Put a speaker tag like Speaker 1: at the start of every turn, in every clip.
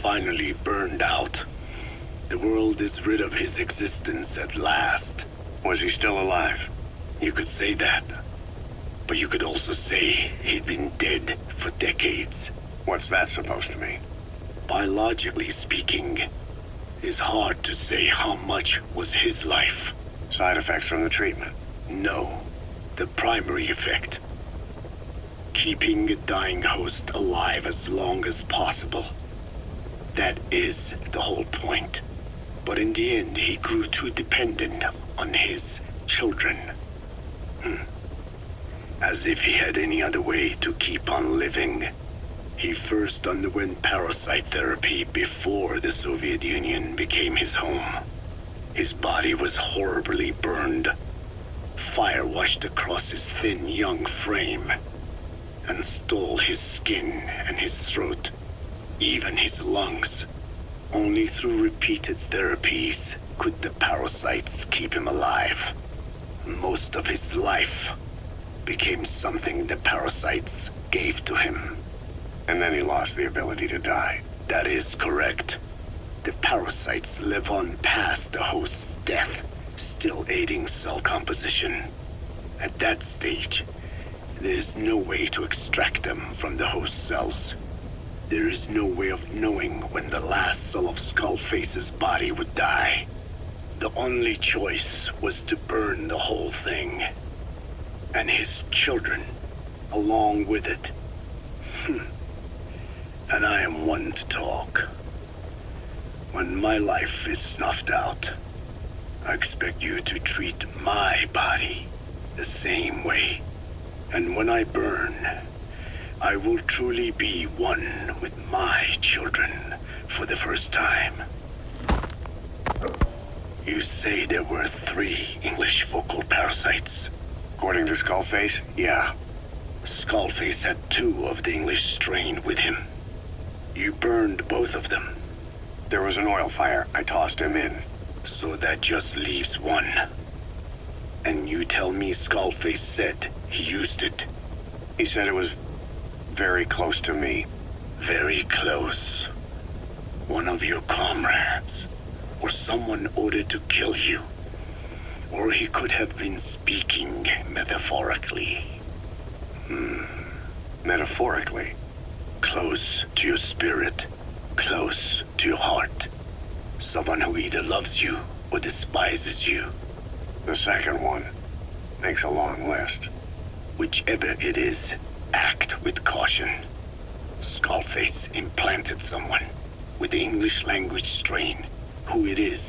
Speaker 1: finally burned out. The world is rid of his existence at last.
Speaker 2: Was he still alive?
Speaker 1: You could say that. But you could also say he'd been dead for decades.
Speaker 2: What's that supposed to mean?
Speaker 1: Biologically speaking, it's hard to say how much was his life.
Speaker 2: Side effects from the treatment?
Speaker 1: No. The primary effect. Keeping a dying host alive as long as possible. That is the whole point. But in the end, he grew too dependent on his children. As if he had any other way to keep on living. He first underwent parasite therapy before the Soviet Union became his home. His body was horribly burned. Fire washed across his thin young frame and stole his skin and his throat, even his lungs. Only through repeated therapies could the parasites keep him alive. Most of his life became something the parasites gave to him.
Speaker 2: And then he lost the ability to die.
Speaker 1: That is correct. The parasites live on past the host's death, still aiding cell composition. At that stage, there is no way to extract them from the host cells. There is no way of knowing when the last cell of Skullface's body would die. The only choice was to burn the whole thing. And his children, along with it. And I am one to talk. When my life is snuffed out, I expect you to treat my body the same way. And when I burn, I will truly be one with my children for the first time. You say there were 3 English vocal parasites.
Speaker 2: According to Skullface, yeah.
Speaker 1: Skullface had 2 of the English strain with him. You burned both of them.
Speaker 2: There was an oil fire. I tossed him in.
Speaker 1: So that just leaves 1. And you tell me Skullface said he used it.
Speaker 2: He said it was very close to me.
Speaker 1: Very close. One of your comrades. Or someone ordered to kill you. Or he could have been speaking metaphorically.
Speaker 2: Metaphorically?
Speaker 1: Close to your spirit. Close to your heart. Someone who either loves you or despises you.
Speaker 2: The second one makes a long list.
Speaker 1: Whichever it is, act with caution. Skullface implanted someone with the English language strain. Who it is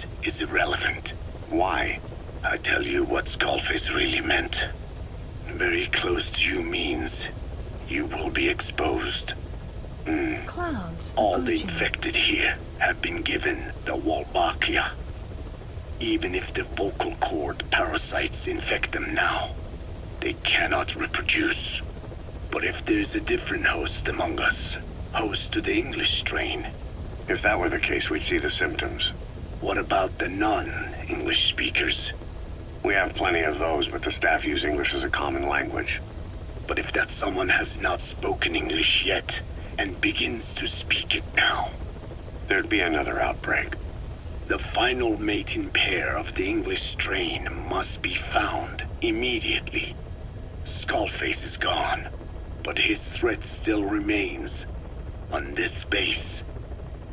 Speaker 1: irrelevant.
Speaker 2: Why?
Speaker 1: I tell you what Skullface really meant. Very close to you means you will be exposed.
Speaker 3: Clouds.
Speaker 1: All the infected here have been given the Wolbachia. Even if the vocal cord parasites infect them now, they cannot reproduce. But if there's a different host among us, host to the English strain.
Speaker 2: If that were the case, we'd see the symptoms.
Speaker 1: What about the non-English speakers?
Speaker 2: We have plenty of those, but the staff use English as a common language.
Speaker 1: But if that someone has not spoken English yet, and begins to speak it now,
Speaker 2: there'd be another outbreak.
Speaker 1: The final mating pair of the English strain must be found immediately. Skullface is gone, but his threat still remains. On this base,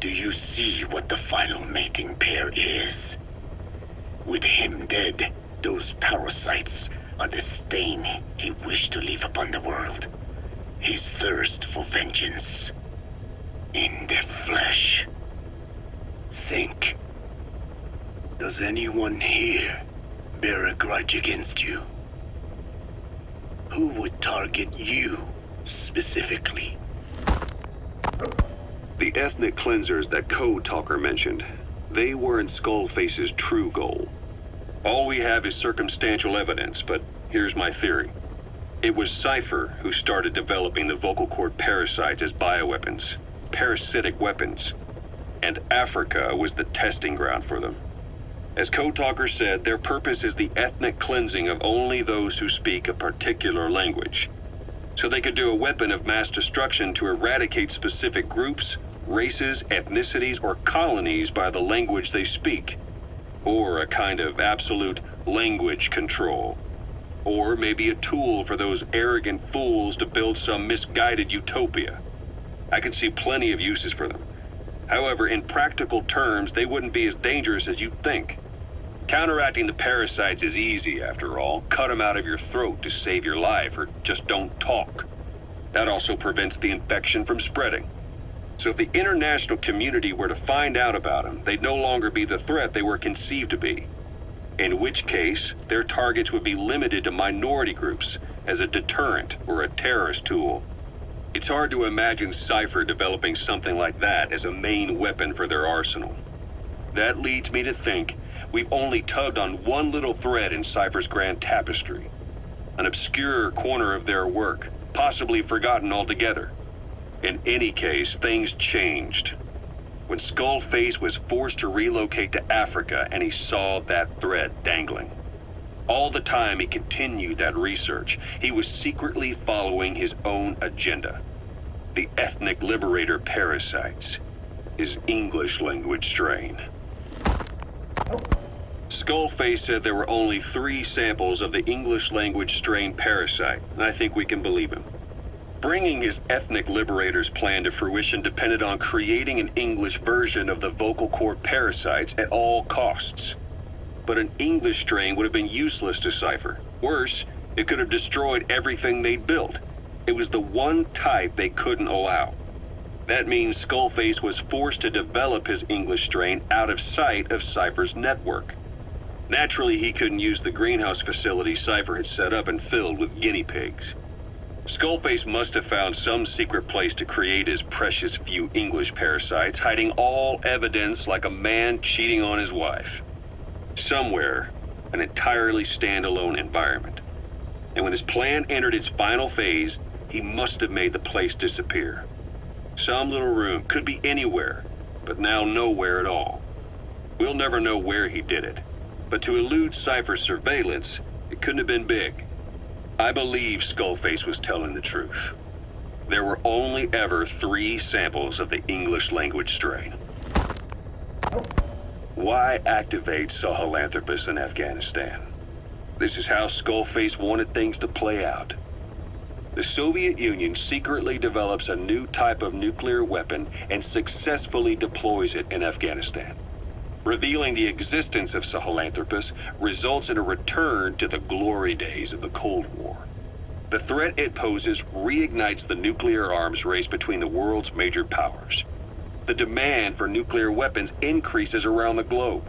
Speaker 1: do you see what the final mating pair is? With him dead, those parasites are the stain he wished to leave upon the world. His thirst for vengeance. In the flesh. Think. Does anyone here bear a grudge against you? Who would target you, specifically?
Speaker 4: The ethnic cleansers that Code Talker mentioned, they weren't Skullface's true goal. All we have is circumstantial evidence, but here's my theory. It was Cypher who started developing the vocal cord parasites as bioweapons, parasitic weapons, and Africa was the testing ground for them. As Code Talker said, their purpose is the ethnic cleansing of only those who speak a particular language. So they could do a weapon of mass destruction to eradicate specific groups races, ethnicities, or colonies by the language they speak, or a kind of absolute language control, or maybe a tool for those arrogant fools to build some misguided utopia. I can see plenty of uses for them. However, in practical terms, they wouldn't be as dangerous as you'd think. Counteracting the parasites is easy, after all. Cut them out of your throat to save your life, or just don't talk. That also prevents the infection from spreading. So if the international community were to find out about them, they'd no longer be the threat they were conceived to be. In which case, their targets would be limited to minority groups as a deterrent or a terrorist tool. It's hard to imagine Cypher developing something like that as a main weapon for their arsenal. That leads me to think we've only tugged on one little thread in Cypher's grand tapestry. An obscure corner of their work, possibly forgotten altogether. In any case, things changed. When Skullface was forced to relocate to Africa and he saw that thread dangling. All the time he continued that research, he was secretly following his own agenda. The ethnic liberator parasites. His English language strain. Skullface said there were only 3 samples of the English language strain parasite, and I think we can believe him. Bringing his ethnic liberator's plan to fruition depended on creating an English version of the vocal cord parasites at all costs. But an English strain would have been useless to Cypher. Worse, it could have destroyed everything they'd built. It was the one type they couldn't allow. That means Skullface was forced to develop his English strain out of sight of Cypher's network. Naturally, he couldn't use the greenhouse facility Cypher had set up and filled with guinea pigs. Skullface must have found some secret place to create his precious few English parasites, hiding all evidence like a man cheating on his wife. Somewhere, an entirely standalone environment. And when his plan entered its final phase, he must have made the place disappear. Some little room, could be anywhere, but now nowhere at all. We'll never know where he did it, but to elude Cypher's surveillance, it couldn't have been big. I believe Skullface was telling the truth. There were only ever 3 samples of the English language strain. Why activate Sahelanthropus in Afghanistan? This is how Skullface wanted things to play out. The Soviet Union secretly develops a new type of nuclear weapon and successfully deploys it in Afghanistan. Revealing the existence of Sahelanthropus results in a return to the glory days of the Cold War. The threat it poses reignites the nuclear arms race between the world's major powers. The demand for nuclear weapons increases around the globe.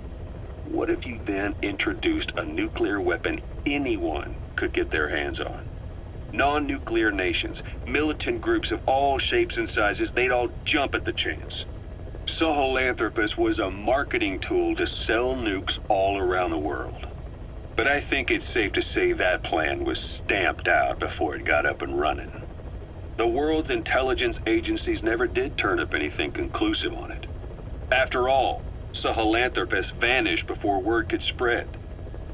Speaker 4: What if you then introduced a nuclear weapon anyone could get their hands on? Non-nuclear nations, militant groups of all shapes and sizes, they'd all jump at the chance. Sahelanthropus was a marketing tool to sell nukes all around the world. But I think it's safe to say that plan was stamped out before it got up and running. The world's intelligence agencies never did turn up anything conclusive on it. After all, Sahelanthropus vanished before word could spread.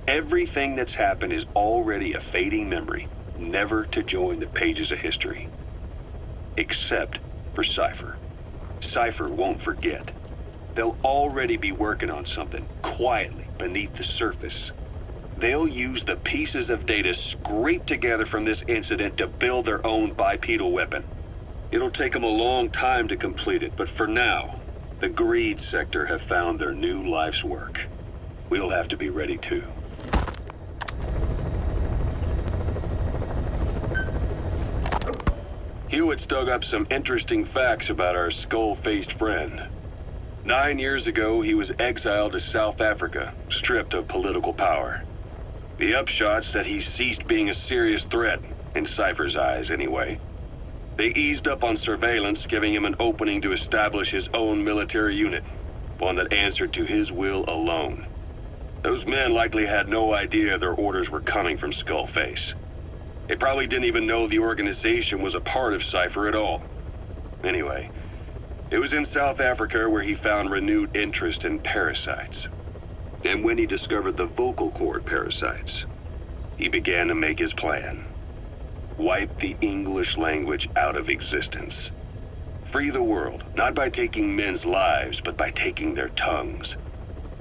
Speaker 4: Everything that's happened is already a fading memory, never to join the pages of history. Except for Cypher. Cypher won't forget. They'll already be working on something, quietly, beneath the surface. They'll use the pieces of data scraped together from this incident to build their own bipedal weapon. It'll take them a long time to complete it, but for now, the greed sector have found their new life's work. We'll have to be ready too. Hewitt's dug up some interesting facts about our skull-faced friend. 9 years ago, he was exiled to South Africa, stripped of political power. The upshot's that he ceased being a serious threat, in Cypher's eyes anyway. They eased up on surveillance, giving him an opening to establish his own military unit, one that answered to his will alone. Those men likely had no idea their orders were coming from Skullface. They probably didn't even know the organization was a part of Cypher at all. Anyway, it was in South Africa where he found renewed interest in parasites. And when he discovered the vocal cord parasites, he began to make his plan. Wipe the English language out of existence. free the world, not by taking men's lives, but by taking their tongues.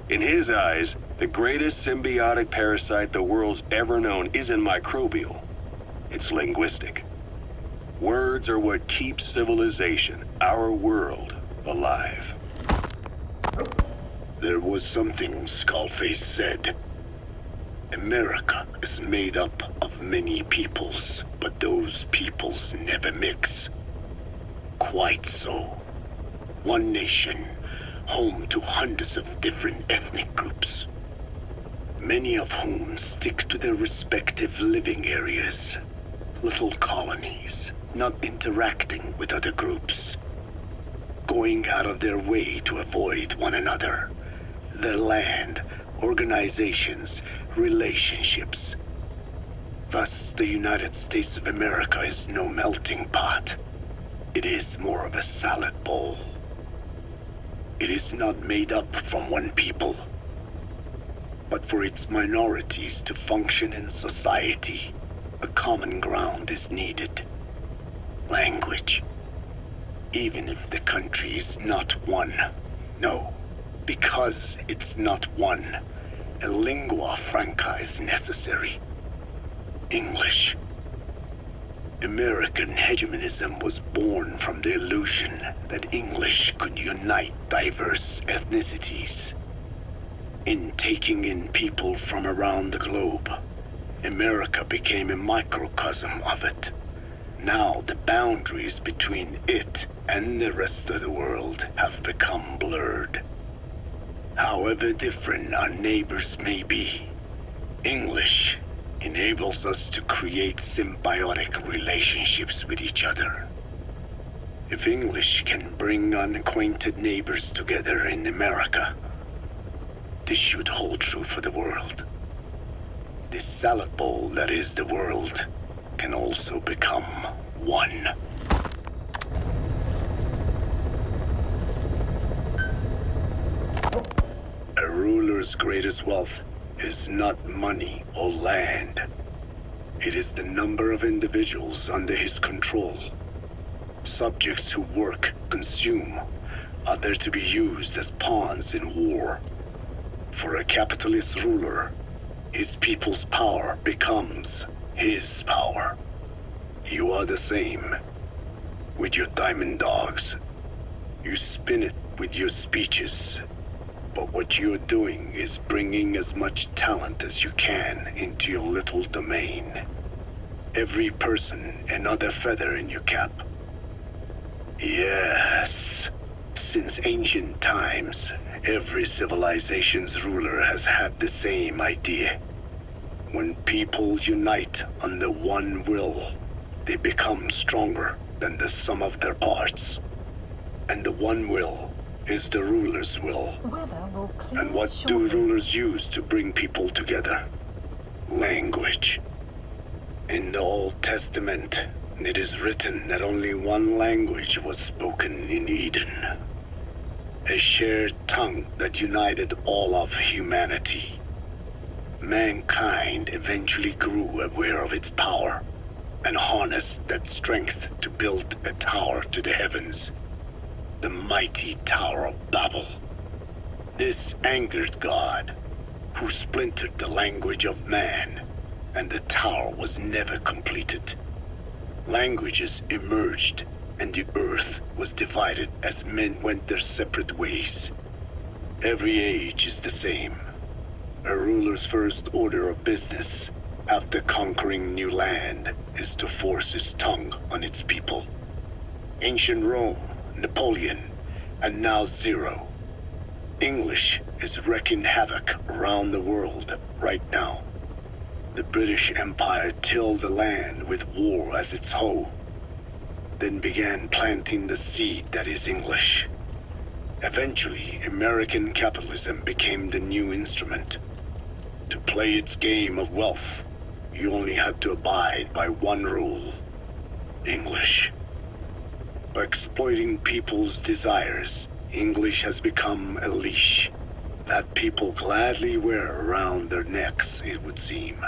Speaker 4: In his eyes, the greatest symbiotic parasite the world's ever known isn't microbial. It's linguistic. Words are what keeps civilization, our world, alive.
Speaker 1: There was something Skullface said. America is made up of many peoples, but those peoples never mix. Quite so. One nation, home to hundreds of different ethnic groups, many of whom stick to their respective living areas, little colonies, not interacting with other groups, going out of their way to avoid one another, their land, organizations, relationships. Thus, the United States of America is no melting pot. It is more of a salad bowl. It is not made up from one people, but for its minorities to function in society, a common ground is needed. Language. Even if the country is not one. No, because it's not one, a lingua franca is necessary. English. American hegemonism was born from the illusion that English could unite diverse ethnicities. In taking in people from around the globe, America became a microcosm of it. Now the boundaries between it and the rest of the world have become blurred. However different our neighbors may be, English enables us to create symbiotic relationships with each other. If English can bring unacquainted neighbors together in America, this should hold true for the world. This salad bowl that is the world can also become one. A ruler's greatest wealth is not money or land. It is the number of individuals under his control. Subjects who work, consume, are there to be used as pawns in war. For a capitalist ruler, his people's power becomes his power. You are the same. With your diamond dogs, you spin it with your speeches. But what you're doing is bringing as much talent as you can into your little domain. Every person another feather in your cap. Yes, since ancient times, every civilization's ruler has had the same idea. When people unite under one will, they become stronger than the sum of their parts. And the one will is the ruler's will. And what do rulers use to bring people together? Language. In the Old Testament, it is written that only one language was spoken in Eden. A shared tongue that united all of humanity. Mankind eventually grew aware of its power and harnessed that strength to build a tower to the heavens. The mighty Tower of Babel. This angered God, who splintered the language of man, and the tower was never completed. Languages emerged, and the earth was divided as men went their separate ways. Every age is the same. A ruler's first order of business, after conquering new land, is to force his tongue on its people. Ancient Rome, Napoleon, and now Zero. English is wreaking havoc around the world right now. The British Empire tilled the land with war as its hoe, then began planting the seed that is English. Eventually, American capitalism became the new instrument. To play its game of wealth, you only had to abide by one rule: English. By exploiting people's desires, English has become a leash that people gladly wear around their necks, it would seem.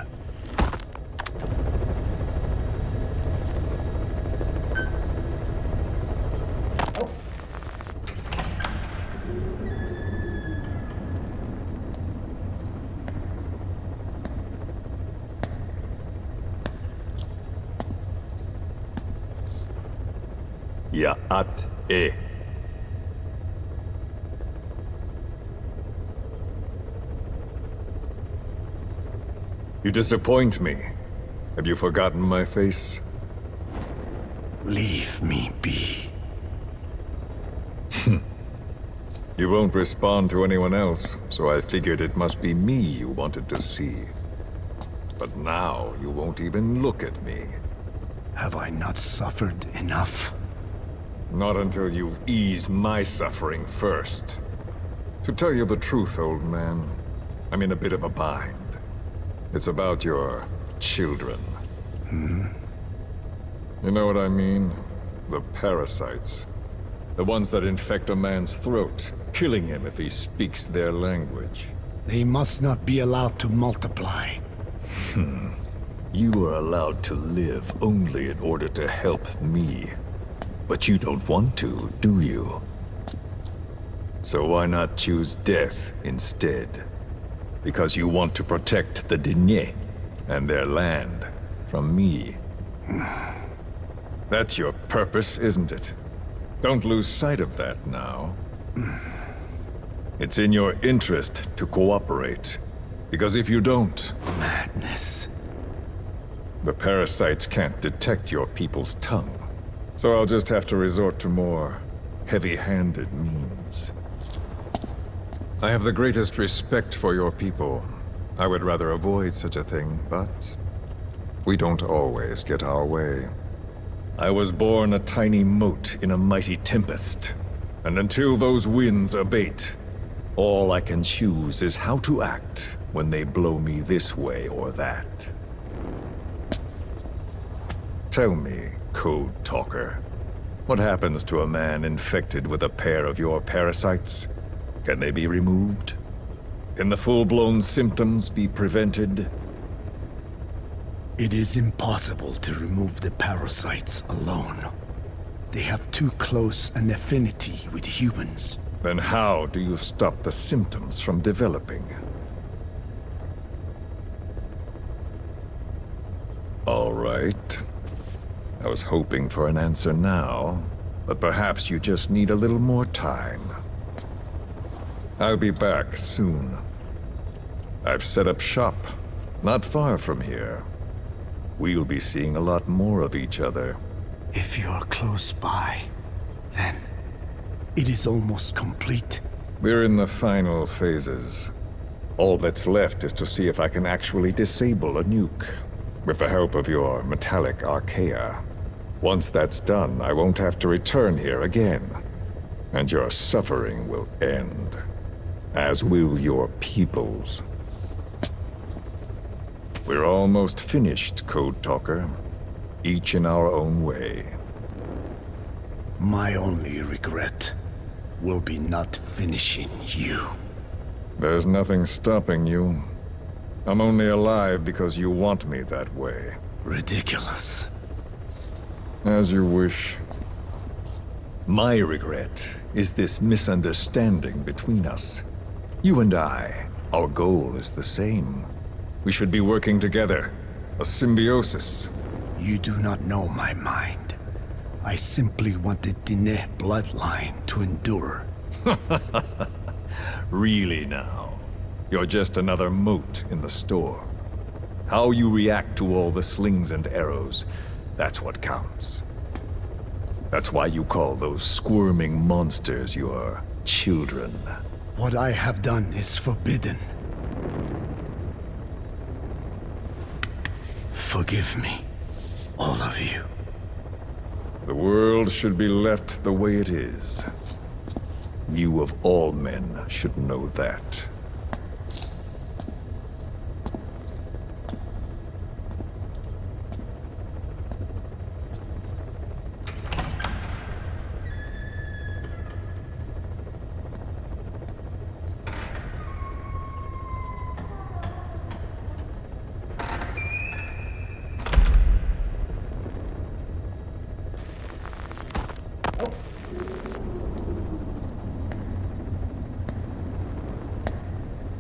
Speaker 5: Ya'at e. You disappoint me. Have you forgotten my face?
Speaker 1: Leave me be.
Speaker 5: You won't respond to anyone else, so I figured it must be me you wanted to see. But now you won't even look at me.
Speaker 1: Have I not suffered enough?
Speaker 5: Not until you've eased my suffering first. To tell you the truth, old man, I'm in a bit of a bind. It's about your children. You know what I mean? The parasites. The ones that infect a man's throat, killing him if he speaks their language.
Speaker 1: They must not be allowed to multiply.
Speaker 5: You are allowed to live only in order to help me. But you don't want to, do you? So why not choose death instead? Because you want to protect the Diné and their land from me. That's your purpose, isn't it? Don't lose sight of that now. It's in your interest to cooperate. Because if you don't...
Speaker 1: Madness.
Speaker 5: The parasites can't detect your people's tongue. So I'll just have to resort to more heavy-handed means. I have the greatest respect for your people. I would rather avoid such a thing, but we don't always get our way. I was born a tiny mote in a mighty tempest, and until those winds abate, all I can choose is how to act when they blow me this way or that. Tell me, Code Talker, what happens to a man infected with a pair of your parasites? Can they be removed? Can the full-blown symptoms be prevented?
Speaker 1: It is impossible to remove the parasites alone. They have too close an affinity with humans.
Speaker 5: Then how do you stop the symptoms from developing? All right. I was hoping for an answer now, but perhaps you just need a little more time. I'll be back soon. I've set up shop, not far from here. We'll be seeing a lot more of each other.
Speaker 1: If you're close by, then it is almost complete.
Speaker 5: We're in the final phases. All that's left is to see if I can actually disable a nuke, with the help of your metallic archaea. Once that's done, I won't have to return here again, and your suffering will end, as will your people's. We're almost finished, Code Talker, each in our own way.
Speaker 1: My only regret will be not finishing you.
Speaker 5: There's nothing stopping you. I'm only alive because you want me that way.
Speaker 1: Ridiculous.
Speaker 5: As you wish. My regret is this misunderstanding between us. You and I, our goal is the same. We should be working together. A symbiosis.
Speaker 1: You do not know my mind. I simply want the Diné bloodline to endure.
Speaker 5: Really now? You're just another mote in the storm. How you react to all the slings and arrows, that's what counts. That's why you call those squirming monsters your children.
Speaker 1: What I have done is forbidden. Forgive me, all of you.
Speaker 5: The world should be left the way it is. You of all men should know that.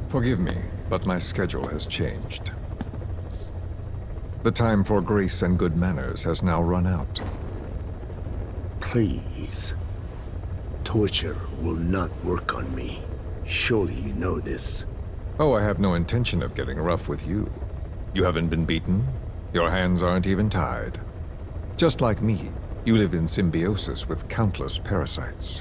Speaker 5: Forgive me, but my schedule has changed. The time for grace and good manners has now run out.
Speaker 6: Please. Torture will not work on me. Surely you know this.
Speaker 5: Oh, I have no intention of getting rough with you. You haven't been beaten. Your hands aren't even tied. Just like me, you live in symbiosis with countless parasites.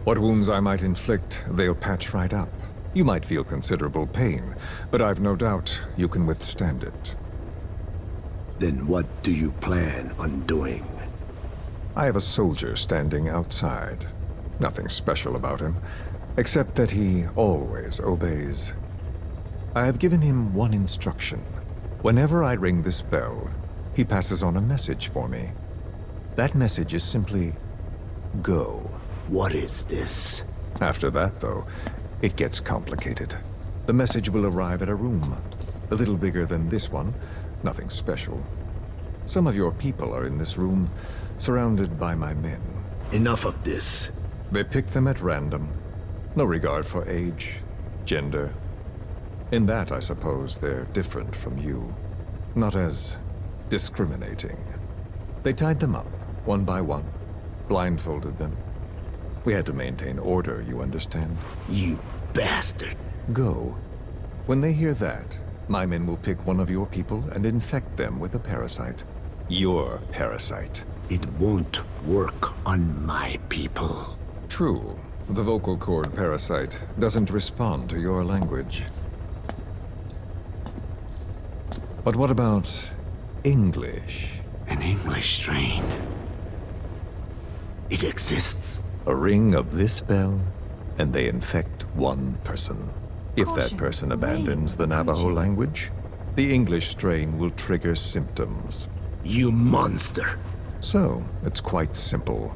Speaker 5: What wounds I might inflict, they'll patch right up. You might feel considerable pain, but I've no doubt you can withstand it.
Speaker 6: Then what do you plan on doing?
Speaker 5: I have a soldier standing outside. Nothing special about him, except that he always obeys. I have given him one instruction. Whenever I ring this bell, he passes on a message for me. That message is simply, go.
Speaker 6: What is this?
Speaker 5: After that, though, it gets complicated. The message will arrive at a room, a little bigger than this one, nothing special. Some of your people are in this room, surrounded by my men.
Speaker 6: Enough of this.
Speaker 5: They pick them at random. No regard for age, gender. In that, I suppose, they're different from you. Not as discriminating. They tied them up, one by one, blindfolded them. We had to maintain order, you understand?
Speaker 6: You bastard.
Speaker 5: Go. When they hear that, my men will pick one of your people and infect them with a parasite. Your parasite.
Speaker 6: It won't work on my people.
Speaker 5: True. The vocal cord parasite doesn't respond to your language. But what about English?
Speaker 6: An English strain. It exists.
Speaker 5: A ring of this bell, and they infect one person. If that person abandons the Navajo language, the English strain will trigger symptoms.
Speaker 6: You monster.
Speaker 5: So, it's quite simple.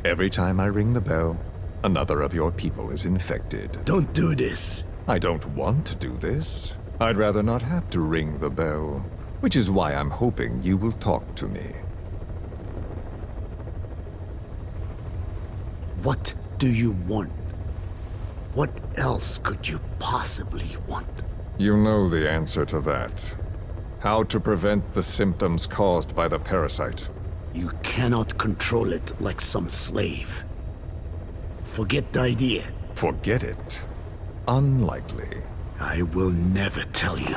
Speaker 5: Every time I ring the bell, another of your people is infected.
Speaker 6: Don't do this.
Speaker 5: I don't want to do this. I'd rather not have to ring the bell, which is why I'm hoping you will talk to me.
Speaker 6: What do you want? What else could you possibly want?
Speaker 5: You know the answer to that. How to prevent the symptoms caused by the parasite.
Speaker 6: You cannot control it like some slave. Forget the idea.
Speaker 5: Forget it? Unlikely.
Speaker 6: I will never tell you.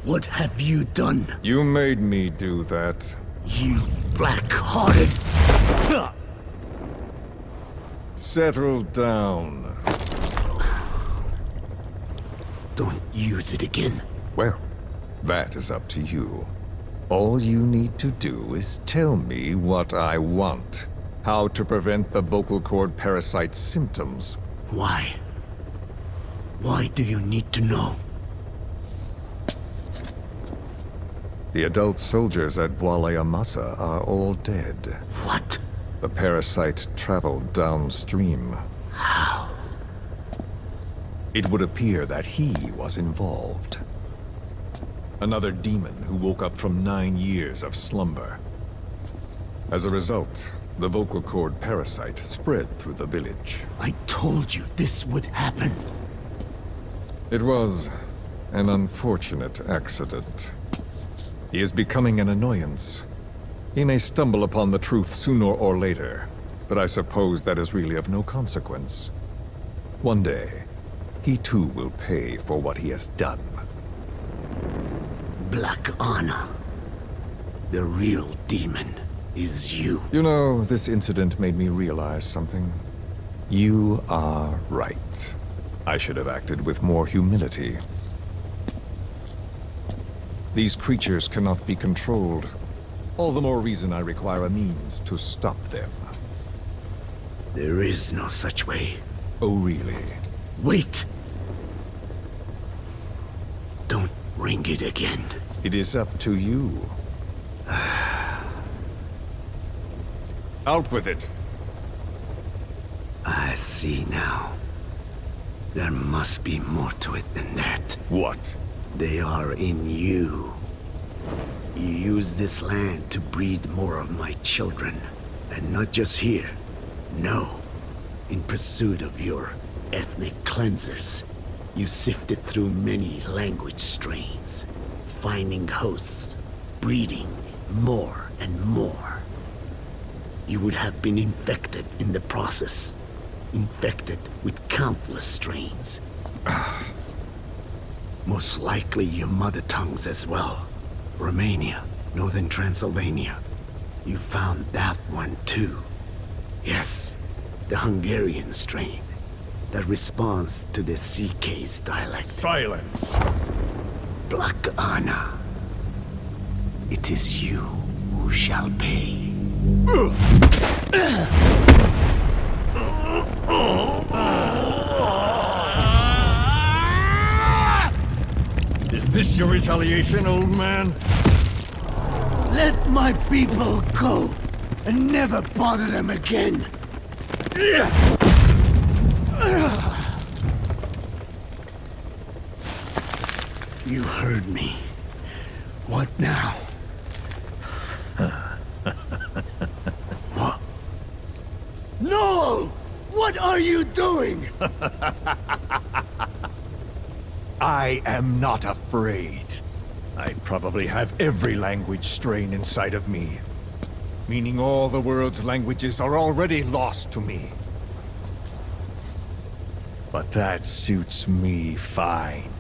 Speaker 6: What have you done?
Speaker 5: You made me do that.
Speaker 6: You black-hearted...
Speaker 5: Settle down.
Speaker 6: Don't use it again.
Speaker 5: Well, that is up to you. All you need to do is tell me what I want. How to prevent the vocal cord parasite's symptoms.
Speaker 6: Why? Why do you need to know?
Speaker 5: The adult soldiers at Amasa are all dead.
Speaker 6: What?
Speaker 5: The parasite traveled downstream.
Speaker 6: How?
Speaker 5: It would appear that he was involved. Another demon who woke up from 9 years of slumber. As a result, the vocal cord parasite spread through the village.
Speaker 6: I told you this would happen.
Speaker 5: It was an unfortunate accident. He is becoming an annoyance. He may stumble upon the truth sooner or later, but I suppose that is really of no consequence. One day, he too will pay for what he has done.
Speaker 6: Black Anna. The real demon is you.
Speaker 5: You know, this incident made me realize something. You are right. I should have acted with more humility. These creatures cannot be controlled. All the more reason I require a means to stop them.
Speaker 6: There is no such way.
Speaker 5: Oh, really?
Speaker 6: Wait! Don't ring it again.
Speaker 5: It is up to you. Out with it!
Speaker 6: I see now. There must be more to it than that.
Speaker 5: What?
Speaker 6: They are in you. You use this land to breed more of my children. And not just here. No. In pursuit of your ethnic cleansers. You sifted through many language strains. Finding hosts. Breeding more and more. You would have been infected in the process. Infected with countless strains. Most likely your mother tongues as well. Romania, northern Transylvania. You found that one too. Yes, the Hungarian strain that responds to the CK's dialect.
Speaker 5: Silence!
Speaker 6: Black Anna. It is you who shall pay.
Speaker 5: Is this your retaliation, old man?
Speaker 6: Let my people go and never bother them again. You heard me. What now? What? No! What are you doing?
Speaker 5: I am not afraid. I probably have every language strain inside of me. Meaning all the world's languages are already lost to me. But that suits me fine.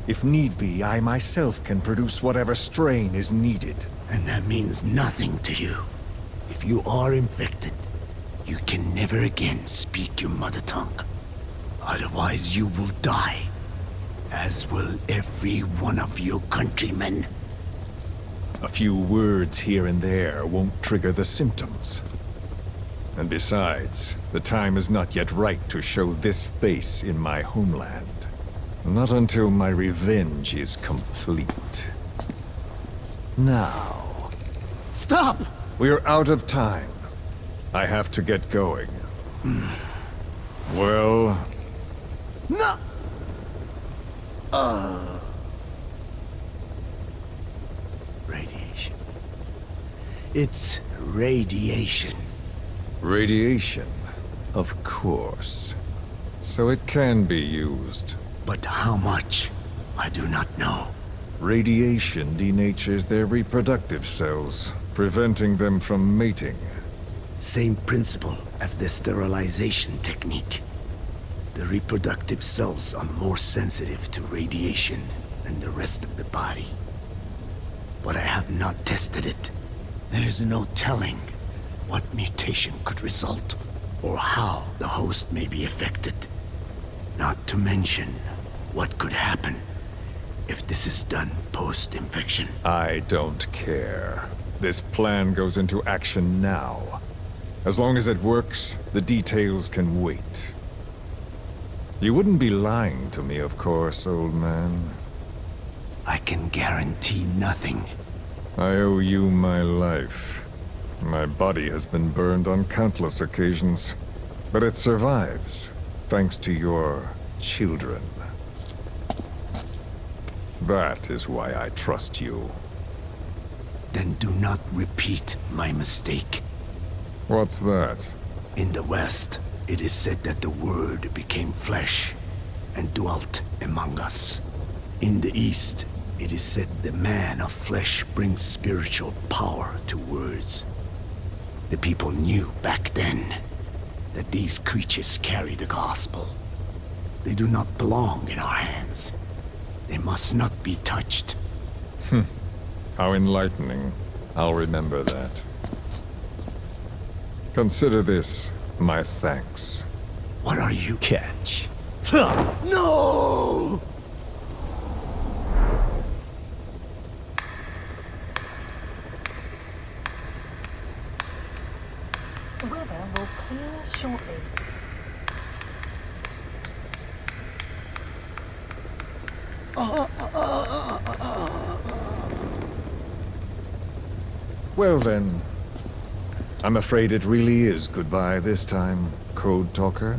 Speaker 5: If need be, I myself can produce whatever strain is needed.
Speaker 6: And that means nothing to you. If you are infected, you can never again speak your mother tongue. Otherwise you will die. As will every one of your countrymen.
Speaker 5: A few words here and there won't trigger the symptoms. And besides, the time is not yet right to show this face in my homeland. Not until my revenge is complete. Now...
Speaker 6: Stop!
Speaker 5: We're out of time. I have to get going. Well...
Speaker 6: No! Radiation. It's radiation.
Speaker 5: Radiation, of course. So it can be used.
Speaker 6: But how much? I do not know.
Speaker 5: Radiation denatures their reproductive cells, preventing them from mating.
Speaker 6: Same principle as the sterilization technique. The reproductive cells are more sensitive to radiation than the rest of the body. But I have not tested it. There is no telling what mutation could result, or how the host may be affected. Not to mention what could happen if this is done post-infection.
Speaker 5: I don't care. This plan goes into action now. As long as it works, the details can wait. You wouldn't be lying to me, of course, old man.
Speaker 6: I can guarantee nothing.
Speaker 5: I owe you my life. My body has been burned on countless occasions, but it survives, thanks to your children. That is why I trust you.
Speaker 6: Then do not repeat my mistake.
Speaker 5: What's that?
Speaker 6: In the West, it is said that the Word became flesh and dwelt among us. In the East, it is said the man of flesh brings spiritual power to words. The people knew back then that these creatures carry the gospel. They do not belong in our hands. They must not be touched.
Speaker 5: How enlightening. I'll remember that. Consider this my thanks.
Speaker 6: What are you?
Speaker 5: Catch.
Speaker 6: No!
Speaker 3: The weather will clear shortly.
Speaker 5: Well then, I'm afraid it really is goodbye this time, Code Talker.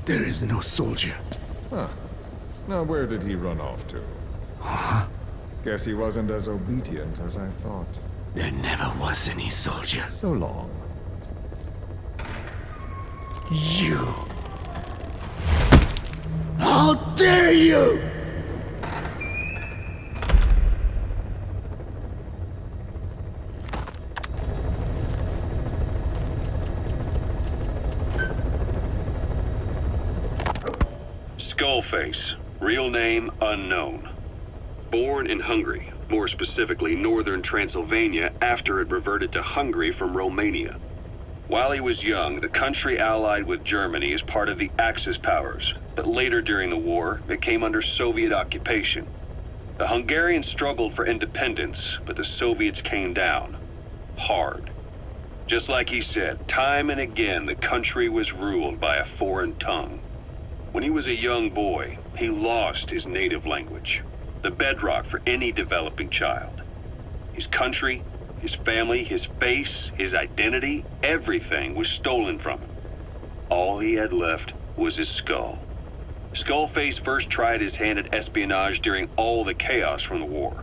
Speaker 6: There is no soldier.
Speaker 5: Huh. Now where did he run off to? Guess he wasn't as obedient as I thought.
Speaker 6: There never was any soldier.
Speaker 5: So long.
Speaker 6: You! How dare you!
Speaker 4: Skullface, real name unknown. Born in Hungary, more specifically northern Transylvania after it reverted to Hungary from Romania. While he was young, the country allied with Germany as part of the Axis powers, but later during the war, it came under Soviet occupation. The Hungarians struggled for independence, but the Soviets came down. Hard. Just like he said, time and again the country was ruled by a foreign tongue. When he was a young boy, he lost his native language, the bedrock for any developing child. His country, his family, his face, his identity, everything was stolen from him. All he had left was his skull. Skullface first tried his hand at espionage during all the chaos from the war.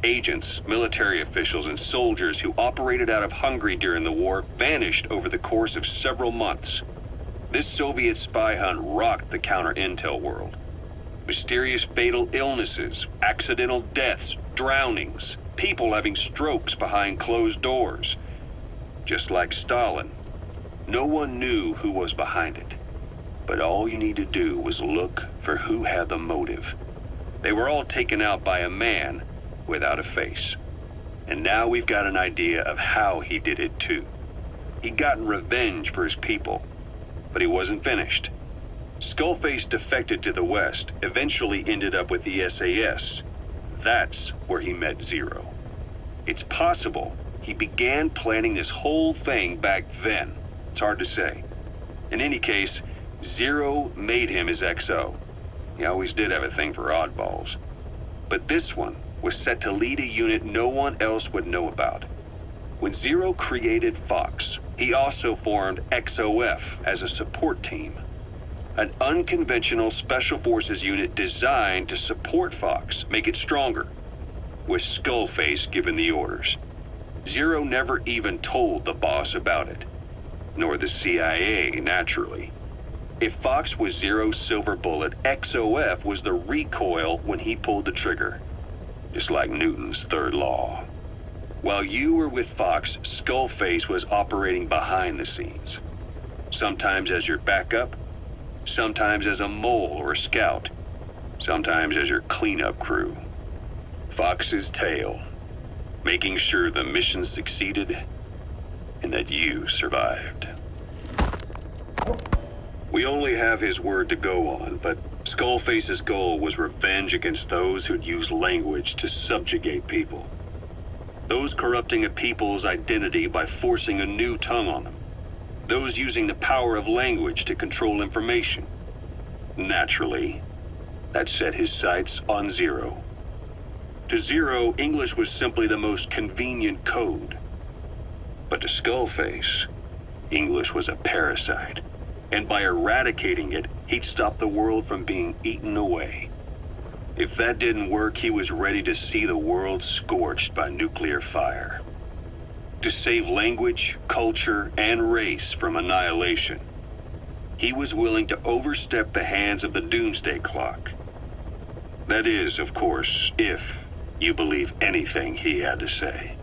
Speaker 4: Agents, military officials, and soldiers who operated out of Hungary during the war vanished over the course of several months. This Soviet spy hunt rocked the counter-intel world. Mysterious fatal illnesses, accidental deaths, drownings, people having strokes behind closed doors. Just like Stalin, no one knew who was behind it. But all you need to do was look for who had the motive. They were all taken out by a man without a face. And now we've got an idea of how he did it too. He'd gotten revenge for his people, but he wasn't finished. Skullface defected to the West, eventually ended up with the SAS. That's where he met Zero. It's possible he began planning this whole thing back then. It's hard to say. In any case, Zero made him his XO. He always did have a thing for oddballs. But this one was set to lead a unit no one else would know about. When Zero created Fox, he also formed XOF as a support team. An unconventional special forces unit designed to support Fox, make it stronger, with Skullface giving the orders. Zero never even told the boss about it, nor the CIA, naturally. If Fox was Zero's silver bullet, XOF was the recoil when he pulled the trigger, just like Newton's third law. While you were with Fox, Skullface was operating behind the scenes, sometimes as your backup, sometimes as a mole or a scout, sometimes as your cleanup crew. Fox's tail, making sure the mission succeeded and that you survived. We only have his word to go on, but Skullface's goal was revenge against those who'd use language to subjugate people. Those corrupting a people's identity by forcing a new tongue on them. Those using the power of language to control information. Naturally, that set his sights on Zero. To Zero, English was simply the most convenient code. But to Skullface, English was a parasite. And by eradicating it, he'd stop the world from being eaten away. If that didn't work, he was ready to see the world scorched by nuclear fire. To save language, culture, and race from annihilation, he was willing to overstep the hands of the doomsday clock. That is, of course, if you believe anything he had to say.